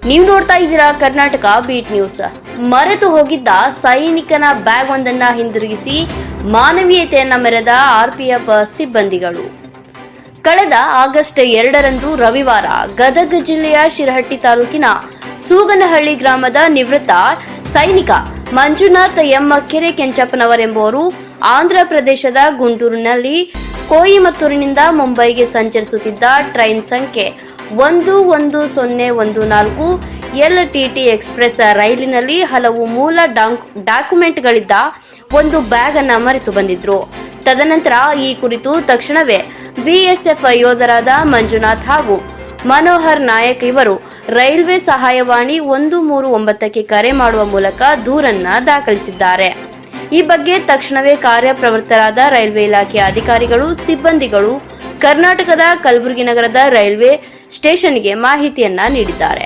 ನೀವು ನೋಡ್ತಾ ಇದ್ದೀರಾ ಕರ್ನಾಟಕ ಬೀಟ್ ನ್ಯೂಸ್. ಮರೆತು ಹೋಗಿದ್ದ ಸೈನಿಕನ ಬ್ಯಾಗ್ ಒಂದನ್ನ ಹಿಂದಿರುಗಿಸಿ ಮಾನವೀಯತೆಯನ್ನ ಮೆರೆದ ಆರ್ಪಿಎಫ್ ಸಿಬ್ಬಂದಿಗಳು. ಕಳೆದ ಆಗಸ್ಟ್ 2ರಂದು ರವಿವಾರ ಗದಗ ಜಿಲ್ಲೆಯ ಶಿರಹಟ್ಟಿ ತಾಲೂಕಿನ ಸೂಗನಹಳ್ಳಿ ಗ್ರಾಮದ ನಿವೃತ್ತ ಸೈನಿಕ ಮಂಜುನಾಥ್ ಎಂ ಕೆರೆ ಕೆಂಚಪ್ಪನವರೆಂಬುವರು ಆಂಧ್ರ ಪ್ರದೇಶದ ಗುಂಟೂರಿನಲ್ಲಿ ಕೊಯಿಮತ್ತೂರಿನಿಂದ ಮುಂಬೈಗೆ ಸಂಚರಿಸುತ್ತಿದ್ದ ಟ್ರೈನ್ ಸಂಖ್ಯೆ 11014 LTT ಎಕ್ಸ್ಪ್ರೆಸ್ ರೈಲಿನಲ್ಲಿ ಹಲವು ಮೂಲ ಡಾಕ್ಯುಮೆಂಟ್ಗಳಿದ್ದ ಒಂದು ಬ್ಯಾಗ್ ಅನ್ನು ಮರೆತು ಬಂದಿದ್ರು. ತದನಂತರ ಈ ಕುರಿತು ತಕ್ಷಣವೇ BSF ಯೋಧರಾದ ಮಂಜುನಾಥ್ ಹಾಗೂ ಮನೋಹರ್ ನಾಯಕ್ ಇವರು ರೈಲ್ವೆ ಸಹಾಯವಾಣಿ 139ಕ್ಕೆ ಕರೆ ಮಾಡುವ ಮೂಲಕ ದೂರನ್ನ ದಾಖಲಿಸಿದ್ದಾರೆ. ಈ ಬಗ್ಗೆ ತಕ್ಷಣವೇ ಕಾರ್ಯಪ್ರವೃತ್ತರಾದ ರೈಲ್ವೆ ಇಲಾಖೆಯ ಅಧಿಕಾರಿಗಳು, ಸಿಬ್ಬಂದಿಗಳು ಕರ್ನಾಟಕದ ಕಲಬುರಗಿ ನಗರದ ರೈಲ್ವೆ ಸ್ಟೇಷನ್ಗೆ ಮಾಹಿತಿಯನ್ನ ನೀಡಿದ್ದಾರೆ.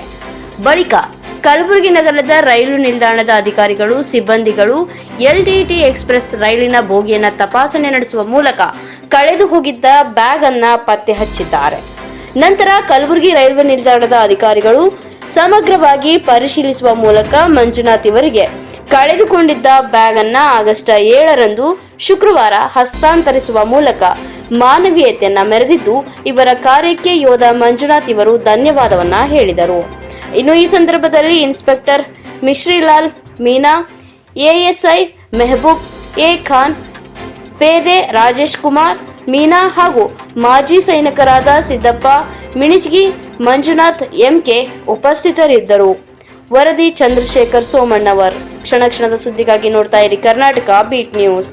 ಬಳಿಕ ಕಲಬುರಗಿ ನಗರದ ರೈಲು ನಿಲ್ದಾಣದ ಅಧಿಕಾರಿಗಳು, ಸಿಬ್ಬಂದಿಗಳು LTT ಎಕ್ಸ್ಪ್ರೆಸ್ ರೈಲಿನ ಬೋಗಿಯನ್ನ ತಪಾಸಣೆ ನಡೆಸುವ ಮೂಲಕ ಕಳೆದು ಹೋಗಿದ್ದ ಬ್ಯಾಗ್ ಅನ್ನ ಪತ್ತೆ ಹಚ್ಚಿದ್ದಾರೆ. ನಂತರ ಕಲಬುರಗಿ ರೈಲ್ವೆ ನಿಲ್ದಾಣದ ಅಧಿಕಾರಿಗಳು ಸಮಗ್ರವಾಗಿ ಪರಿಶೀಲಿಸುವ ಮೂಲಕ ಮಂಜುನಾಥ್ ಇವರಿಗೆ ಕಳೆದುಕೊಂಡಿದ್ದ ಬ್ಯಾಗ್ ಅನ್ನ ಆಗಸ್ಟ್ 7ರಂದು ಶುಕ್ರವಾರ ಹಸ್ತಾಂತರಿಸುವ ಮೂಲಕ ಮಾನವೀಯತೆಯನ್ನ ಮೆರೆದಿದ್ದು, ಇವರ ಕಾರ್ಯಕ್ಕೆ ಯೋಧ ಮಂಜುನಾಥ್ ಇವರು ಧನ್ಯವಾದವನ್ನ ಹೇಳಿದರು. ಇನ್ನು ಈ ಸಂದರ್ಭದಲ್ಲಿ inspector Mishrilal Meena, ASI Mehboob A Khan, ಪೇದೆ ರಾಜೇಶ್ ಕುಮಾರ್ ಮೀನಾ ಹಾಗೂ ಮಾಜಿ ಸೈನಿಕರಾದ ಸಿದ್ದಪ್ಪ ಮಿಣಿಜ್ಗಿ, ಮಂಜುನಾಥ್ MK ಉಪಸ್ಥಿತರಿದ್ದರು. ವರದಿ ಚಂದ್ರಶೇಖರ್ ಸೋಮಣ್ಣವರ್. ಕ್ಷಣ ಕ್ಷಣದ ಸುದ್ದಿಗಾಗಿ ನೋಡ್ತಾ ಇರಿ ಕರ್ನಾಟಕ ಬೀಟ್ ನ್ಯೂಸ್.